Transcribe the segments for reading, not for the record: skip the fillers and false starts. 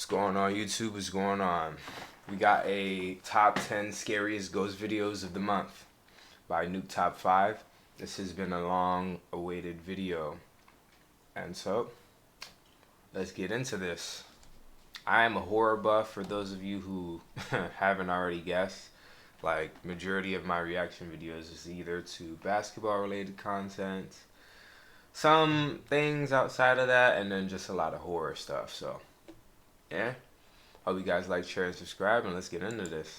What's going on, YouTube? What's going on? We got a top 10 scariest ghost videos of the month by Nuke Top 5. This has been a long awaited video. And so, let's get into this. I am a horror buff, for those of you who haven't already guessed. Like, majority of my reaction videos is either to basketball related content, some things outside of that, and then just a lot of horror stuff. So yeah, hope you guys like, share, and subscribe, and let's get into this.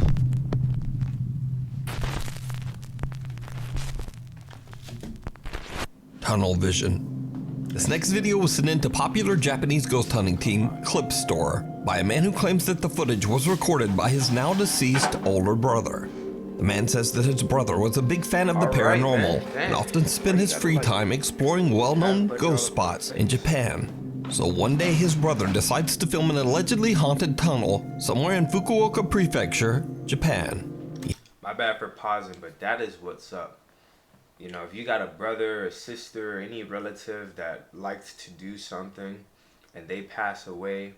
Tunnel vision. This next video was sent in to popular Japanese ghost hunting team Clipstore by a man who claims that the footage was recorded by his now deceased older brother. The man says that his brother was a big fan of the paranormal and often spent his free time exploring well-known ghost spots in Japan. So one day his brother decides to film an allegedly haunted tunnel somewhere in Fukuoka Prefecture, Japan. My bad for pausing, but that is what's up. You know, if you got a brother or sister or any relative that likes to do something and they pass away,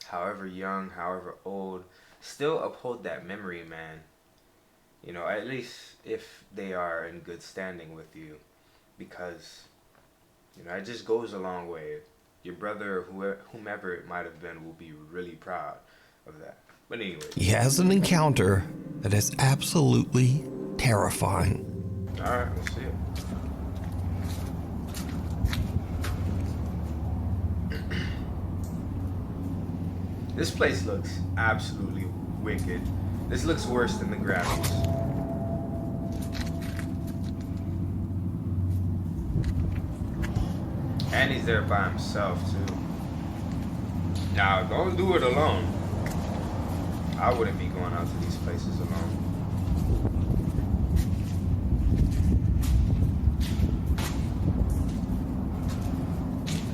however young, however old, still uphold that memory, man. You know, at least if they are in good standing with you, because, you know, it just goes a long way. Your brother or whomever it might have been will be really proud of that. But anyway. He has an encounter that is absolutely terrifying. Alright, let's see it. This place looks absolutely wicked. This looks worse than the Grammys. And he's there by himself too. Now, don't do it alone. I wouldn't be going out to these places alone.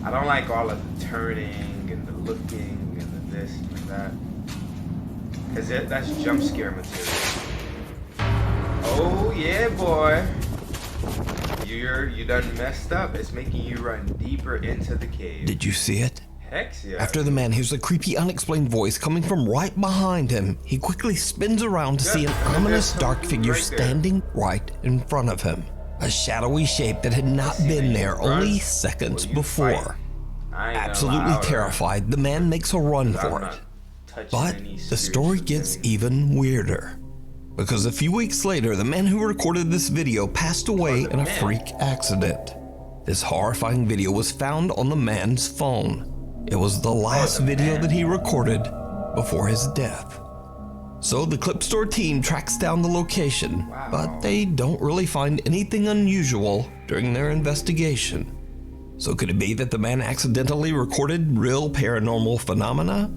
I don't like all of the turning and the looking and the this and that. Cause that's jump scare material. Oh yeah, boy. You done messed up. It's making you run deeper into the cave. Did you see it? Heck yeah. After the man hears a creepy, unexplained voice coming from right behind him, he quickly spins around to see an ominous dark figure standing right in front of him. A shadowy shape that had not been there only seconds before. Absolutely terrified, the man makes a run for it. But the story gets even weirder. Because a few weeks later, the man who recorded this video passed away in a freak accident. This horrifying video was found on the man's phone. It was the last video that he recorded before his death. So the Clipstore team tracks down the location, but they don't really find anything unusual during their investigation. So could it be that the man accidentally recorded real paranormal phenomena?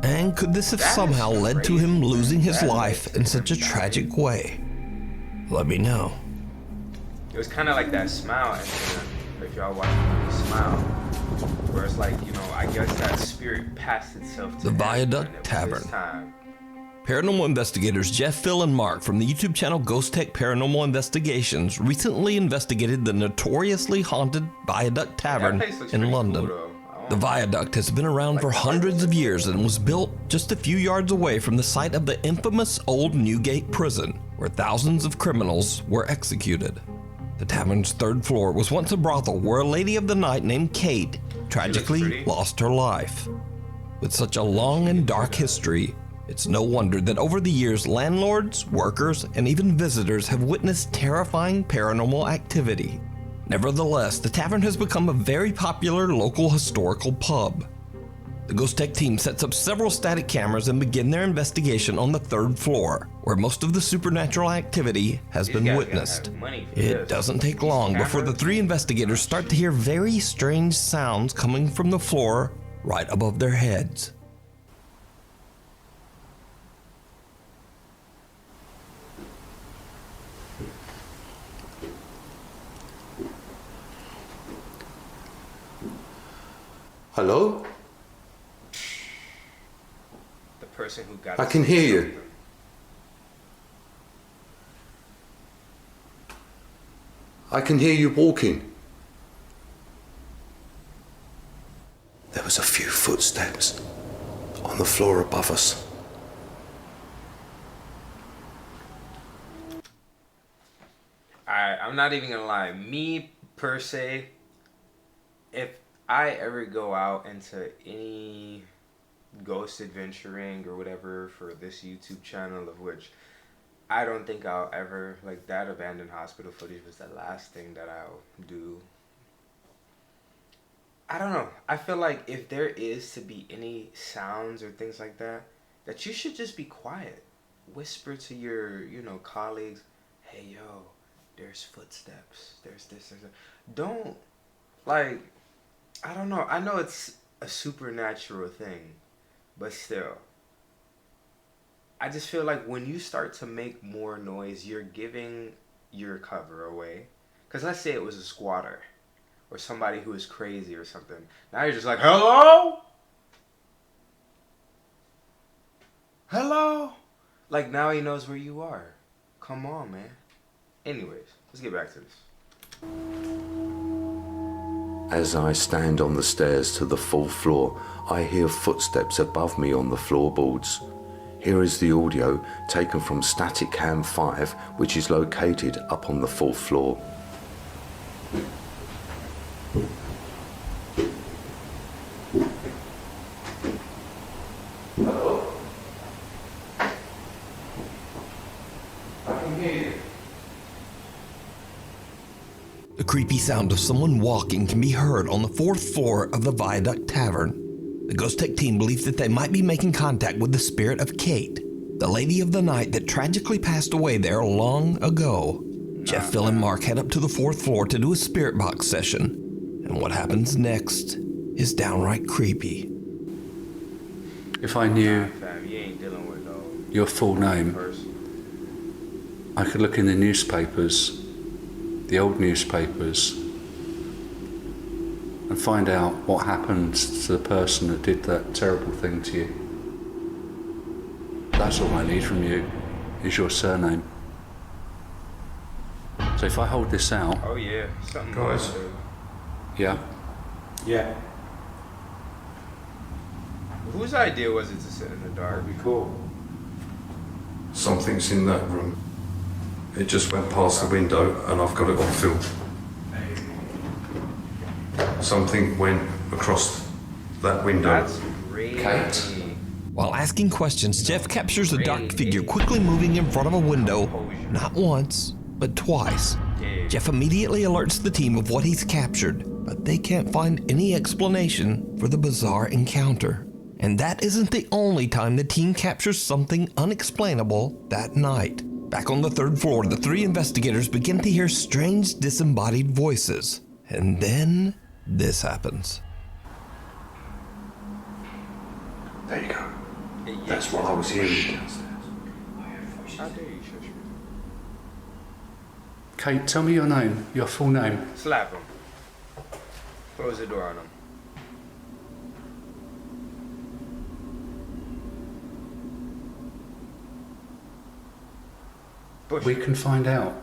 And could this have somehow led to him losing his life in such a tragic way? Let me know. It was kind of like that Smile incident, if y'all watch the Smile, where it's like, you know, I guess that spirit passed itself to the Viaduct Tavern. Paranormal investigators Jeff, Phil, and Mark from the YouTube channel Ghost Tech Paranormal Investigations recently investigated the notoriously haunted Viaduct Tavern in London. The viaduct has been around for hundreds of years and was built just a few yards away from the site of the infamous old Newgate prison, where thousands of criminals were executed. The tavern's third floor was once a brothel where a lady of the night named Kate tragically lost her life. With such a long and dark history, it's no wonder that over the years landlords, workers, and even visitors have witnessed terrifying paranormal activity. Nevertheless, the tavern has become a very popular local historical pub. The Ghost Tech team sets up several static cameras and begin their investigation on the third floor, where most of the supernatural activity has been witnessed. It doesn't take long before the three investigators start to hear very strange sounds coming from the floor right above their heads. Hello? The person who got I can hear you. I can hear you walking. There was a few footsteps on the floor above us. I'm not even gonna lie. Me, per se, if I ever go out into any ghost adventuring or whatever for this YouTube channel, of which I don't think I'll ever, like, that abandoned hospital footage was the last thing that I'll do. I don't know. I feel like if there is to be any sounds or things like that, that you should just be quiet. Whisper to your, colleagues, hey, yo, there's footsteps. There's this, there's that. Don't, like, I don't know. I know it's a supernatural thing, but still. I just feel like when you start to make more noise, you're giving your cover away. Because let's say it was a squatter or somebody who is crazy or something. Now you're just like, hello? Hello? Like, now he knows where you are. Come on, man. Anyways, let's get back to this. As I stand on the stairs to the 4th floor, I hear footsteps above me on the floorboards. Here is the audio taken from static cam 5, which is located up on the 4th floor. Hello? I can hear you. The creepy sound of someone walking can be heard on the 4th floor of the Viaduct Tavern. The Ghost Tech team believes that they might be making contact with the spirit of Kate, the lady of the night that tragically passed away there long ago. Jeff, Phil, and Mark head up to the 4th floor to do a spirit box session, and what happens next is downright creepy. If I knew Fam, you ain't dealing with no your full name, person. I could look in the newspapers, the old newspapers, and find out what happened to the person that did that terrible thing to you. That's all I need from you, is your surname. So if I hold this out... Oh yeah, something Guys. going on. Yeah? Yeah. Whose idea was it to sit in the dark? That'd be cool. Something's in that room. It just went past the window and I've got it on film. Something went across that window. That's crazy. Kate? While asking questions, Jeff captures a dark figure quickly moving in front of a window, not once, but twice. Jeff immediately alerts the team of what he's captured, but they can't find any explanation for the bizarre encounter. And that isn't the only time the team captures something unexplainable that night. Back on the 3rd floor, the 3 investigators begin to hear strange disembodied voices. And then this happens. There you go. That's what I was hearing downstairs. How dare you shush me? Kate, tell me your name, your full name. Slap him. Close the door on him. Push. We can find out.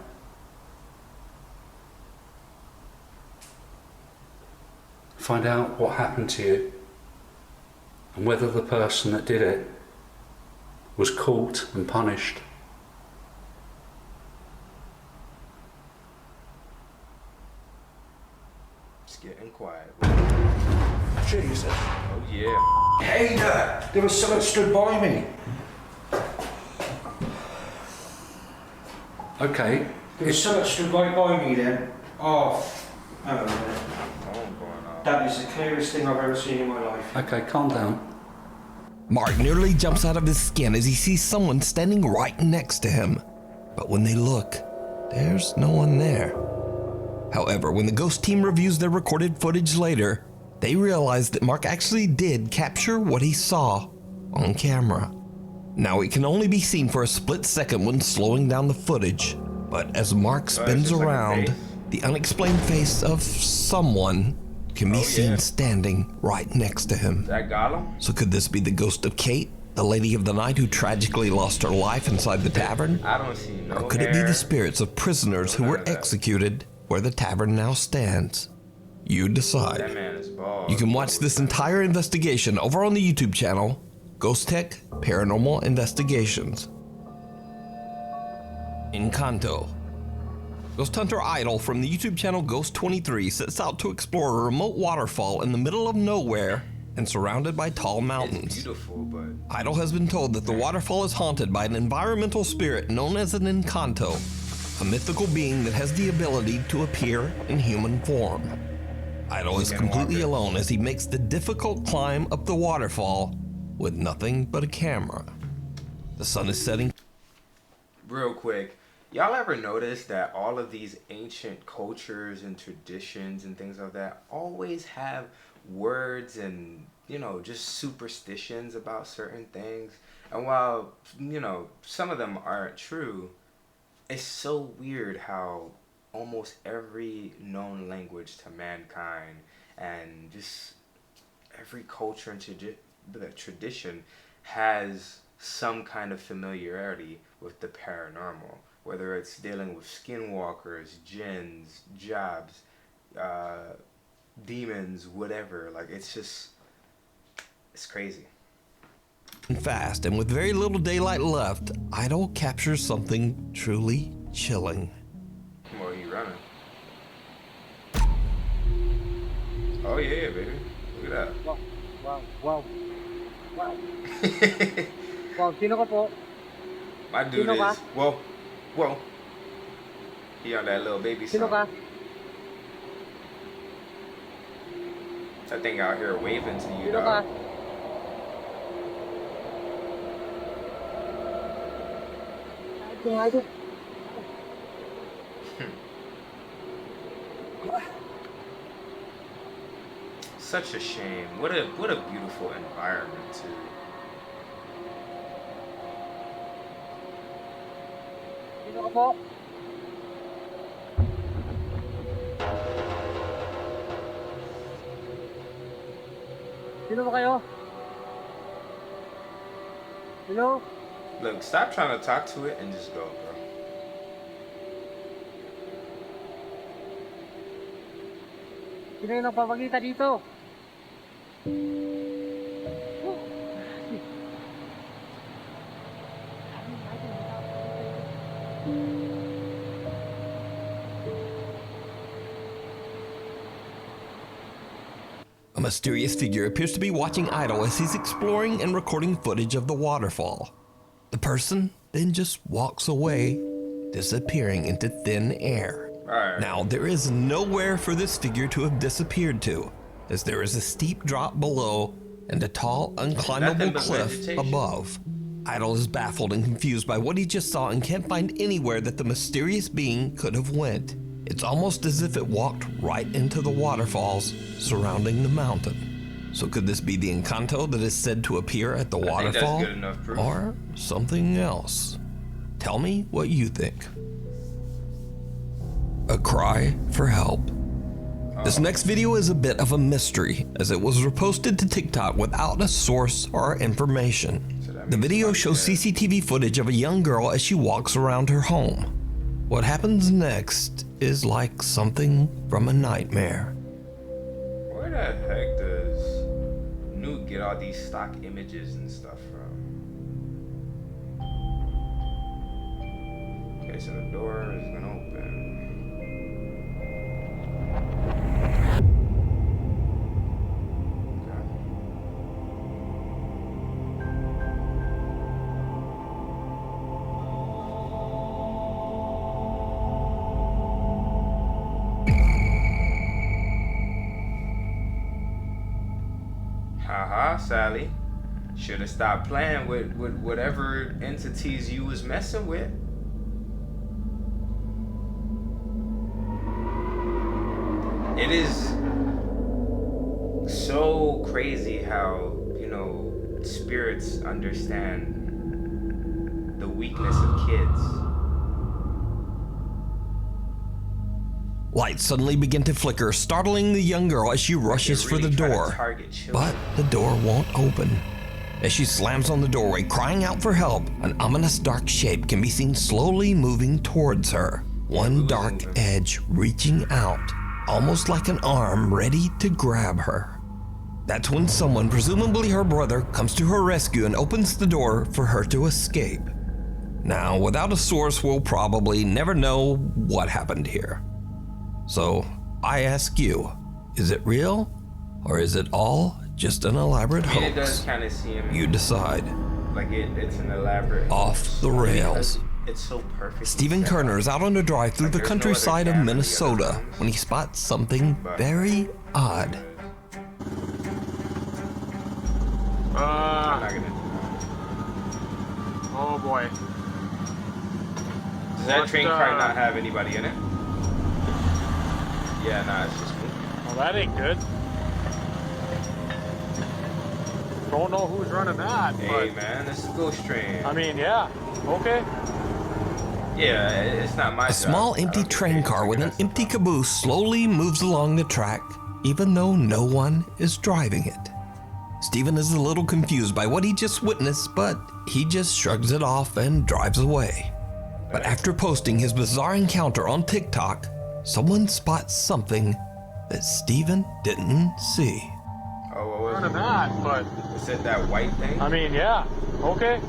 Find out what happened to you and whether the person that did it was caught and punished. It's getting quiet. Jesus. Oh yeah. Hey there! There was someone stood by me. Okay, There was someone stood right by me then. Oh, hang on a minute. Phone going off. That is the clearest thing I've ever seen in my life. okay, calm down. Mark nearly jumps out of his skin as he sees someone standing right next to him. But when they look, there's no one there. However, when the ghost team reviews their recorded footage later, they realize that Mark actually did capture what he saw on camera. Now it can only be seen for a split second when slowing down the footage, but as Mark spins just like a around, face? the unexplained face of someone can be Oh, seen yeah. standing right next to him. Is that Gollum? So could this be the ghost of Kate, the lady of the night who tragically lost her life inside the tavern? I don't see no Or could it be hair. the spirits of prisoners who None were of that. executed where the tavern now stands? You That decide. man is bald. You can watch this entire investigation over on the YouTube channel Ghost Tech Paranormal Investigations. Encanto. Ghost hunter Idol from the YouTube channel Ghost23 sets out to explore a remote waterfall in the middle of nowhere and surrounded by tall mountains. It's beautiful, but Idol has been told that the waterfall is haunted by an environmental spirit known as an Encanto, a mythical being that has the ability to appear in human form. Idol is completely alone as he makes the difficult climb up the waterfall with nothing but a camera. The sun is setting. real quick, y'all ever notice that all of these ancient cultures and traditions and things like that always have words and, you know, just superstitions about certain things? And while, you know, some of them aren't true, it's so weird how almost every known language to mankind and just every culture and tradition has some kind of familiarity with the paranormal, whether it's dealing with skinwalkers, jinns, jobs, demons, whatever. Like, it's crazy. Fast, and with very little daylight left, Idol captures something truly chilling. Well, you running. Oh yeah, baby. Look at that. Wow, wow, wow. Wow. Wow, sino ka po? My dude Sino ka? is, whoa. He on that little baby Sino song. ka? That thing out here waving to you, Sino ka? dog. Ito. Such a shame. What a beautiful environment too. Sino ka po? Sino ba kayo? Hello? Look, stop trying to talk to it and just go, bro. Sino yung nagpapakita dito? A mysterious figure appears to be watching Idol as he's exploring and recording footage of the waterfall. The person then just walks away, disappearing into thin air. Alright. Now, there is nowhere for this figure to have disappeared to, as there is a steep drop below and a tall, unclimbable Nothing but cliff vegetation. above. Idol is baffled and confused by what he just saw and can't find anywhere that the mysterious being could have went. It's almost as if it walked right into the waterfalls surrounding the mountain. So could this be the Encanto that is said to appear at the I think that's waterfall? good enough proof. Or something else? Tell me what you think. A cry for help. This next video is a bit of a mystery, as it was reposted to TikTok without a source or information. The video shows CCTV footage of a young girl as she walks around her home. What happens next is like something from a nightmare. Where the heck does Newt get all these stock images and stuff from? Okay, so the door is gonna open. Haha, Sally. Should have stopped playing with whatever entities you was messing with. It is so crazy how, you know, spirits understand the weakness of kids. Lights suddenly begin to flicker, startling the young girl as she rushes for the door. But the door won't open. As she slams on the doorway, crying out for help, an ominous dark shape can be seen slowly moving towards her. One dark edge reaching out, almost like an arm ready to grab her. That's when someone, presumably her brother, comes to her rescue and opens the door for her to escape. Now, without a source, we'll probably never know what happened here. So, I ask you, is it real? Or is it all just an elaborate hoax? It does kind of seem... You decide. Like it's an elaborate... Off the rails. It's so perfect. Stephen Kerner is out on a drive through the countryside of Minnesota when he spots something very odd. I'm not gonna do that. Oh boy. Does that train car not have anybody in it? Yeah, nah, it's just me. Well, that ain't good. Don't know who's running that. Hey man, it's a ghost train. I mean, yeah, okay. Yeah, it's not my job. A small empty train car with an empty caboose slowly moves along the track, even though no one is driving it. Stephen is a little confused by what he just witnessed, but he just shrugs it off and drives away. But after posting his bizarre encounter on TikTok, someone spots something that Stephen didn't see. Oh, what was None it? of that, but Is it that white thing? I mean, yeah, okay.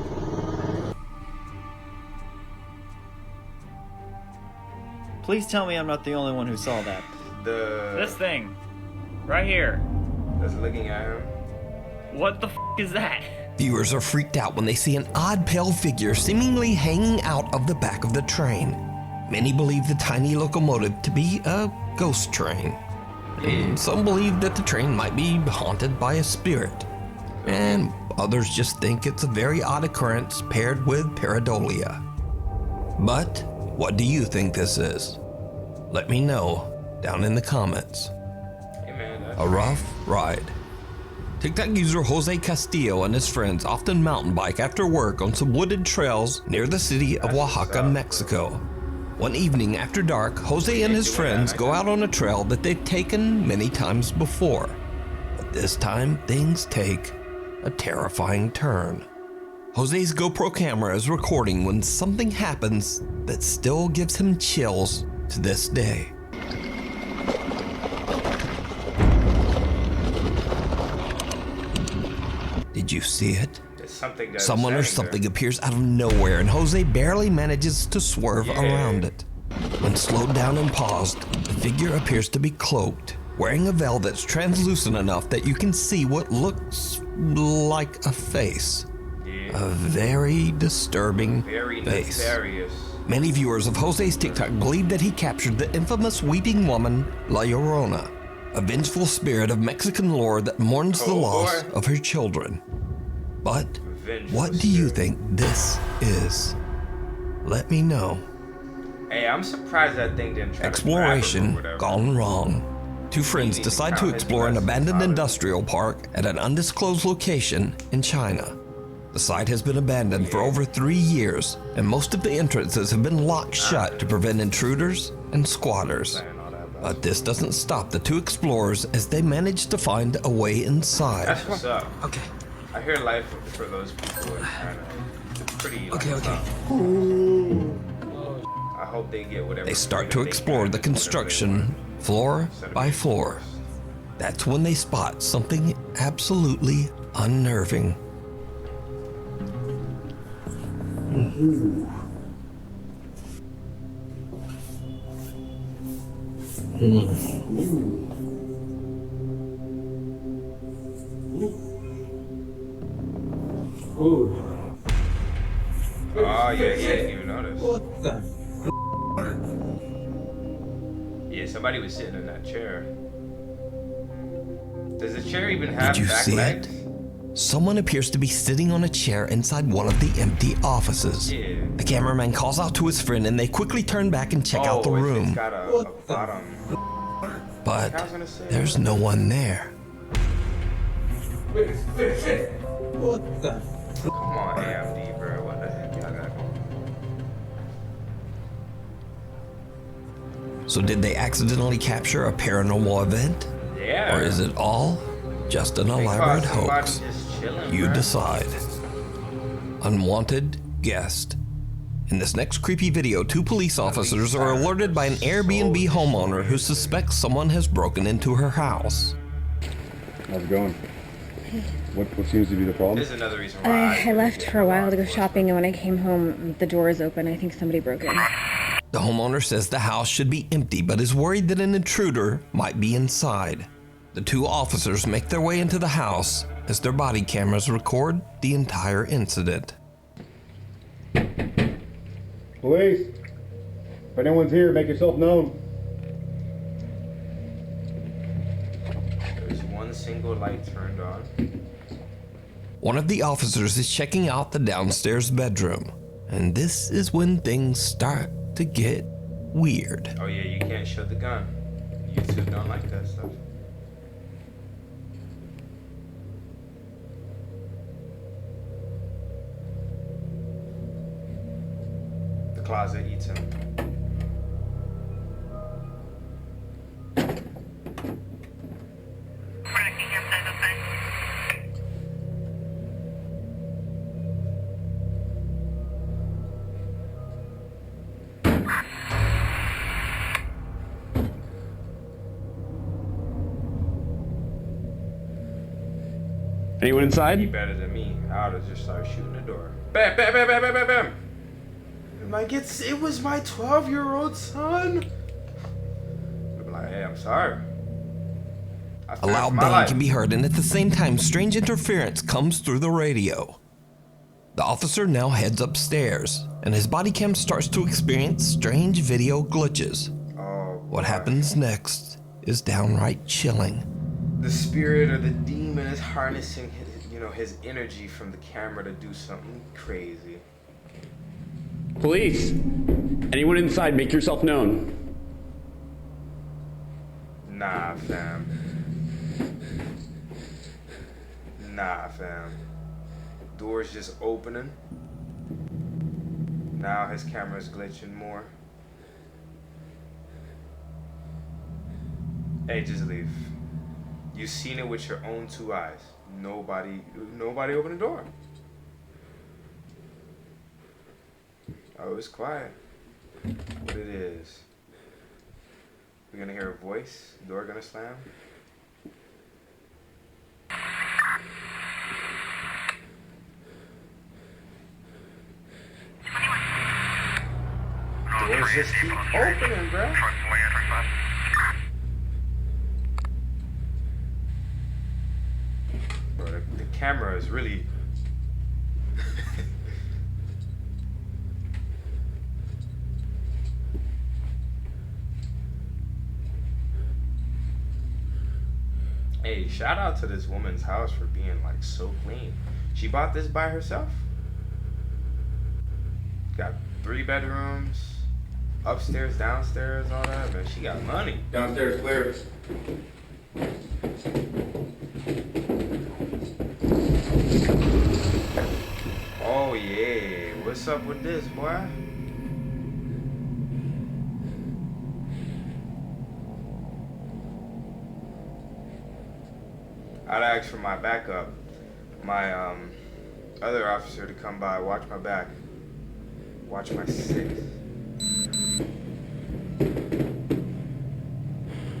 Please tell me I'm not the only one who saw that. This thing. Right here. That's looking at him. What the f is that? Viewers are freaked out when they see an odd pale figure seemingly hanging out of the back of the train. Many believe the tiny locomotive to be a ghost train. And some believe that the train might be haunted by a spirit. And others just think it's a very odd occurrence paired with pareidolia. But what do you think this is? Let me know down in the comments. Hey man, that's A rough ride. TikTok user Jose Castillo and his friends often mountain bike after work on some wooded trails near the city of Oaxaca, Mexico. One evening after dark, Jose and his friends go out on a trail that they've taken many times before. But this time, things take a terrifying turn. Jose's GoPro camera is recording when something happens that still gives him chills to this day. Did you see it? It's something that's Someone or something appears out of nowhere, and Jose barely manages to swerve around it. When slowed down and paused, the figure appears to be cloaked, wearing a veil that's translucent enough that you can see what looks like a face. A very disturbing face. Nefarious. Many viewers of Jose's TikTok believe that he captured the infamous weeping woman, La Llorona, a vengeful spirit of Mexican lore that mourns the loss of her children. But what do you think this is? Let me know. Hey, I'm surprised that thing didn't try Exploration to grab him or whatever. gone wrong. Two friends decide to explore an abandoned industrial park at an undisclosed location in China. The site has been abandoned for over 3 years, and most of the entrances have been locked shut to prevent intruders and squatters. But this doesn't stop the two explorers as they manage to find a way inside. That's what's up. Okay. I hear life for those people in China. It's pretty. Okay. I hope they get whatever. They start to explore the construction floor by floor. That's when they spot something absolutely unnerving. Oh yeah, he didn't even notice. What the? Yeah, somebody was sitting in that chair. Does the chair even have Did you back see legs? it? Someone appears to be sitting on a chair inside one of the empty offices. Yeah. The cameraman calls out to his friend and they quickly turn back and check out the It's room. got a bottom. But there's no one there. Come on, AMD, bro. What the heck y'all got going? So did they accidentally capture a paranormal event? Yeah. Or is it all just an They elaborate caught somebody hoax? just chilling, You bro. decide. Unwanted Guest. In this next creepy video, two police officers are alerted by an Airbnb homeowner who suspects someone has broken into her house. How's it going? What seems to be the problem? There's another reason why. I left for a while to go shopping, and when I came home, the door is open. I think somebody broke in. The homeowner says the house should be empty, but is worried that an intruder might be inside. The two officers make their way into the house as their body cameras record the entire incident. Police! If anyone's here, make yourself known. There's one single light turned on. One of the officers is checking out the downstairs bedroom, and this is when things start to get weird. Oh yeah, you can't show the gun. YouTube don't like that stuff. The closet eats him. Anyone inside? He better than me. I ought to just start shooting the door. Bam, bam, bam, bam, bam, bam, bam. I'm like, it was my 12-year-old son. I'm like, hey, I'm sorry. A loud bang can be heard, and at the same time, strange interference comes through the radio. The officer now heads upstairs, and his body cam starts to experience strange video glitches. Oh, what happens next is downright chilling. The spirit or the demon is harnessing his energy from the camera to do something crazy. Police! Anyone inside, make yourself known. Nah, fam. Nah, fam. Door's just opening. Now his camera's glitching more. Hey, just leave. You've seen it with your own two eyes. Nobody opened the door. Oh, it's quiet. What it is? We're gonna hear a voice. Door gonna slam. Doors just keep opening, bro. The camera is really Hey, shout out to this woman's house for being like so clean. She bought this by herself. Got 3 bedrooms, upstairs, downstairs, all that, man. She got money. Downstairs clear. Oh yeah, what's up with this, boy? I'd ask for my backup, my other officer to come by, watch my back, watch my 6.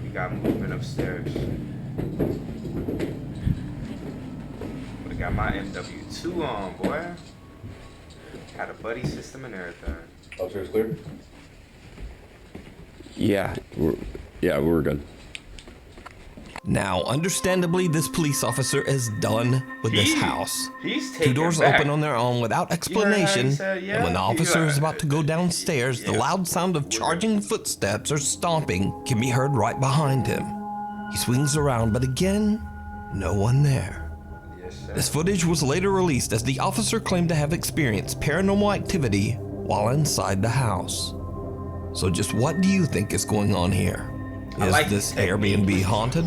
We got movement upstairs. We got my MW2 on, boy. Had a buddy system and everything. Upstairs clear? Yeah, we're good. Now, understandably, this police officer is done with this house. He's 2 doors back. open on their own without explanation, said, yeah? and when the officer He's is about to go downstairs, the loud sound of charging footsteps or stomping can be heard right behind him. He swings around, but again, no one there. Yes, sir. This footage was later released as the officer claimed to have experienced paranormal activity while inside the house. So just what do you think is going on here? Is this Airbnb haunted?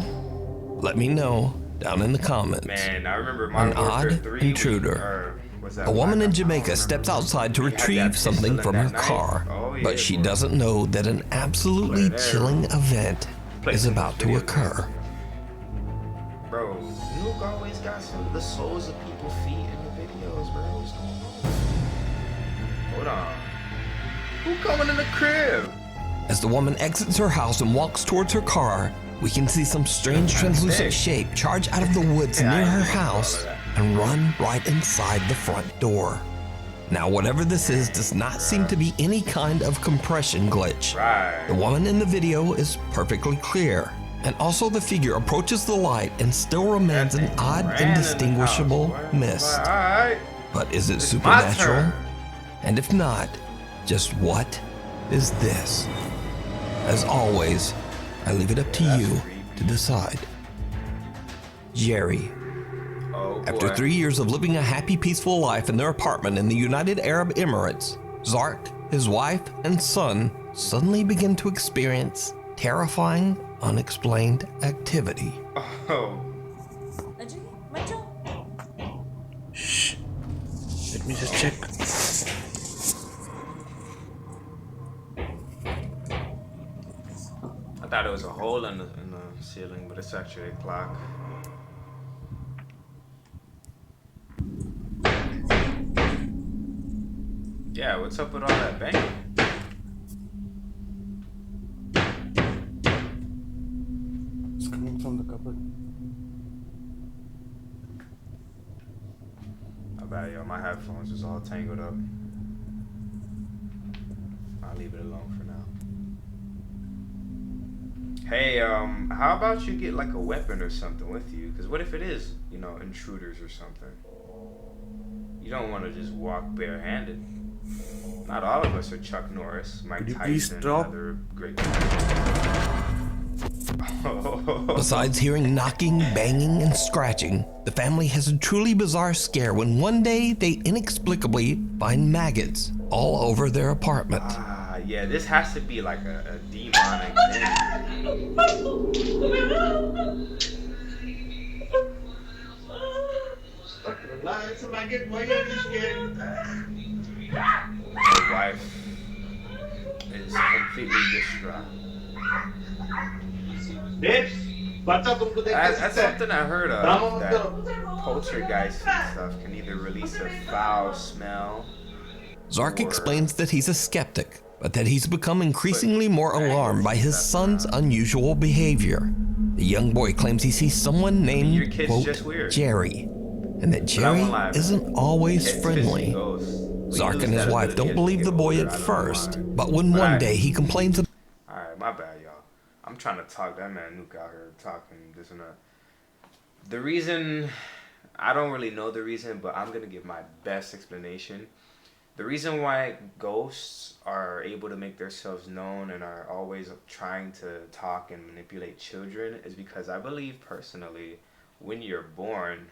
Let me know down in the comments. Man, I remember An odd intruder. A woman in Jamaica steps outside to retrieve something from her car, but she doesn't know that an absolutely chilling event is about to occur. Bro, Nuke always got some of the souls of people's feet in the videos, bro. What's going on? Hold on. Who coming in the crib? As the woman exits her house and walks towards her car, we can see some strange translucent shape charge out of the woods near her house and run right inside the front door. Now, whatever this is does not seem to be any kind of compression glitch. The woman in the video is perfectly clear, and also the figure approaches the light and still remains an odd, indistinguishable mist. But is it supernatural? And if not, just what is this? As always, I leave it up to you to decide. Jerry. After 3 years of living a happy, peaceful life in their apartment in the United Arab Emirates, Zark, his wife, and son suddenly begin to experience terrifying, unexplained activity. Shh. Let me just check. I thought it was a hole in the ceiling, but it's actually a clock. Yeah, what's up with all that banging? It's coming from the cupboard. I bet, yo, my headphones is all tangled up. I'll leave it alone for now. Hey, how about you get like a weapon or something with you? Because what if it is, you know, intruders or something? You don't want to just walk barehanded. Not all of us are Chuck Norris, Mike Tyson, and other great Besides hearing knocking, banging, and scratching, the family has a truly bizarre scare when one day they inexplicably find maggots all over their apartment. Yeah, this has to be like a demonic thing. My wife is completely distraught. That's something I heard of, that poltergeists and stuff can either release a foul smell. Zark explains that he's a skeptic, but that he's become increasingly more alarmed by his son's unusual behavior. The young boy claims he sees someone named, quote, Jerry, and that Jerry isn't always friendly. Zark and his wife don't believe the boy at first, but when one day he complains about... Alright, my bad, y'all. I'm trying to talk. That man Nuke out here talking this and that. The reason, I don't really know the reason, but I'm going to give my best explanation. The reason why ghosts are able to make themselves known and are always trying to talk and manipulate children is because I believe personally, when you're born,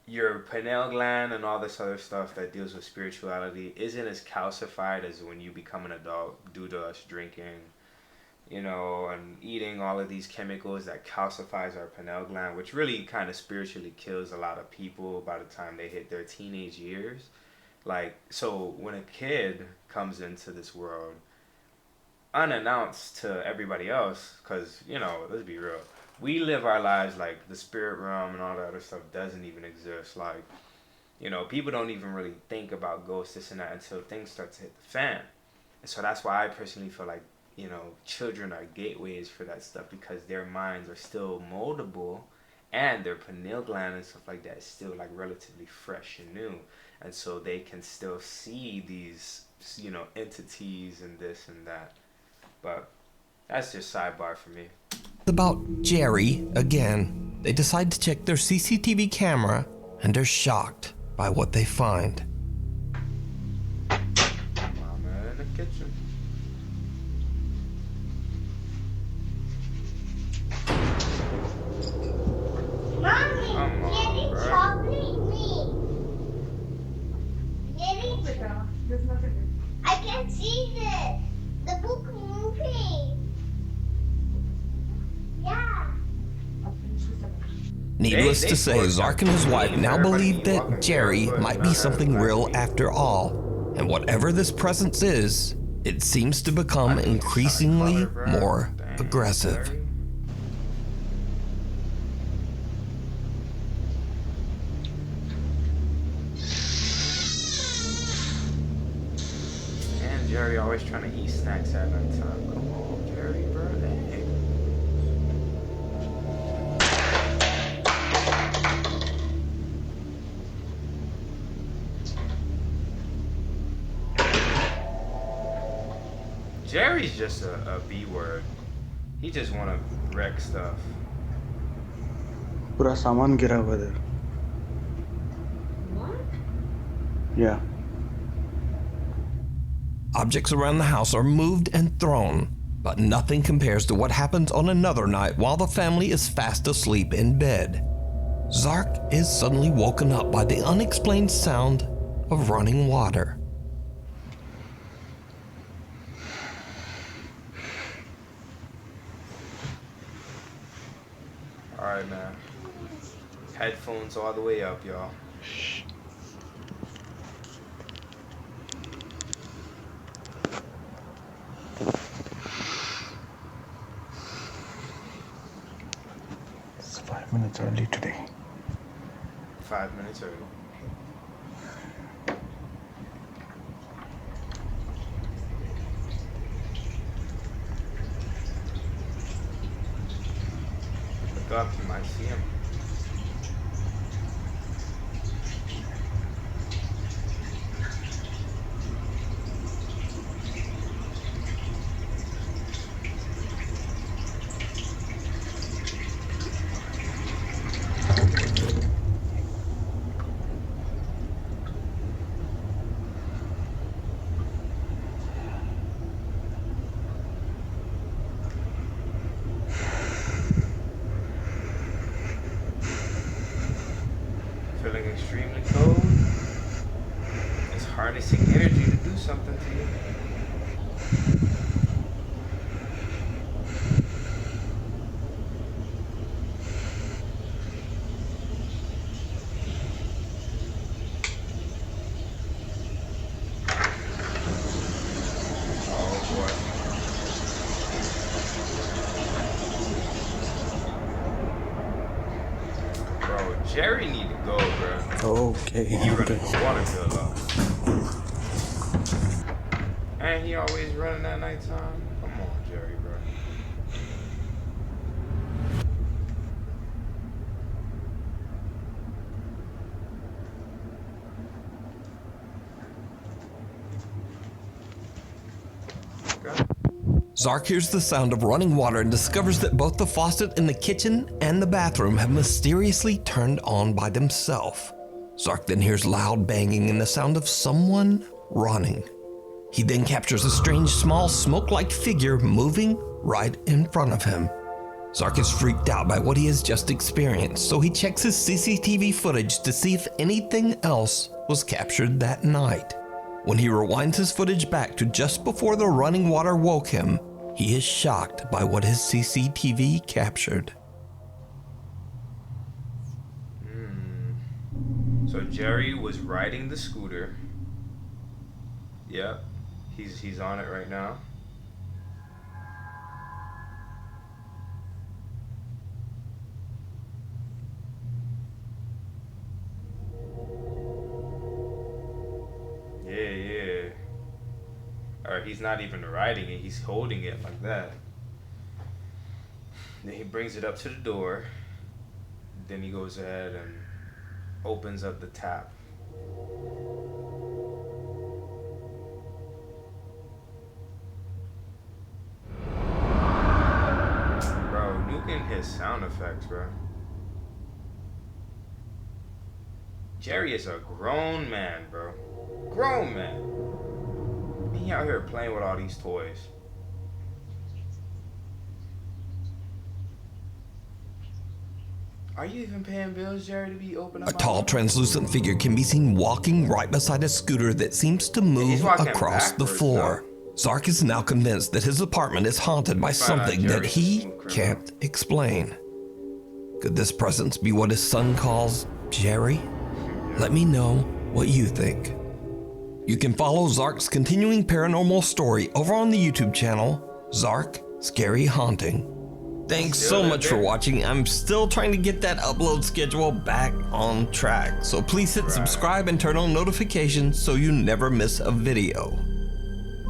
your pineal gland and all this other stuff that deals with spirituality isn't as calcified as when you become an adult due to us drinking, you know, and eating all of these chemicals that calcifies our pineal gland, which really kind of spiritually kills a lot of people by the time they hit their teenage years. Like, so when a kid comes into this world unannounced to everybody else, because, you know, let's be real, we live our lives like the spirit realm and all that other stuff doesn't even exist. Like, you know, people don't even really think about ghosts, this and that, until things start to hit the fan. And so that's why I personally feel like, you know, children are gateways for that stuff, because their minds are still moldable and their pineal gland and stuff like that is still like relatively fresh and new. And so they can still see these, you know, entities and this and that. But that's just sidebar for me. About Jerry again. They decide to check their CCTV camera and are shocked by what they find. Mama in the kitchen. Mommy, can you chocolate me? I can see the book moving. Yeah. Needless to say, Zark and his wife now believe that Jerry might be something real after all. And whatever this presence is, it seems to become increasingly more aggressive. And Jerry always trying to eat snacks at night time. Come on, Jerry, bro. Damn. Jerry's just a B word. He just wanna wreck stuff. पूरा सामान गिरा हुआ है. What? Yeah. Objects around the house are moved and thrown, but nothing compares to what happens on another night while the family is fast asleep in bed. Zark is suddenly woken up by the unexplained sound of running water. Alright, man. Headphones all the way up, y'all. It's 5 minutes early today. 5 minutes early. Look up, you might see him. Feeling extremely cold. It's harnessing energy to do something to you. Jerry need to go, bro. Okay. He running the water bill up. And he always running at nighttime. Come on, Jerry, bro. Zark hears the sound of running water and discovers that both the faucet in the kitchen and the bathroom have mysteriously turned on by themselves. Zark then hears loud banging and the sound of someone running. He then captures a strange, small, smoke-like figure moving right in front of him. Zark is freaked out by what he has just experienced, so he checks his CCTV footage to see if anything else was captured that night. When he rewinds his footage back to just before the running water woke him, he is shocked by what his CCTV captured. So Jerry was riding the scooter. Yep, he's on it right now. Yeah. Or he's not even riding it, he's holding it like that. Then he brings it up to the door. Then he goes ahead and opens up the tap. Bro, nuking his sound effects, bro. Jerry is a grown man, bro. Grown man. He out here playing with all these toys. Are you even paying bills, Jerry, to be open up? A tall, translucent figure can be seen walking right beside a scooter that seems to move across the floor. Zark is now convinced that his apartment is haunted by something that he can't explain. Could this presence be what his son calls Jerry? Let me know what you think. You can follow Zark's continuing paranormal story over on the YouTube channel, Zark Scary Haunting. Thanks so much for watching. I'm still trying to get that upload schedule back on track, so please hit subscribe and turn on notifications so you never miss a video.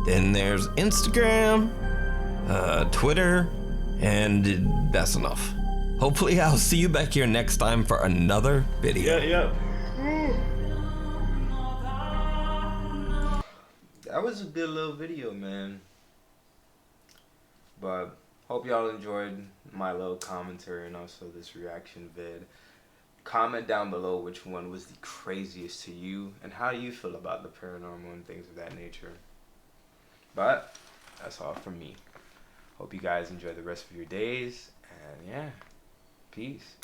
Then there's Instagram, Twitter, and that's enough. Hopefully I'll see you back here next time for another video. Yeah. That was a good little video, man. But hope y'all enjoyed my little commentary and also this reaction vid. Comment down below which one was the craziest to you and how do you feel about the paranormal and things of that nature. But that's all from me. Hope you guys enjoy the rest of your days, and yeah, peace.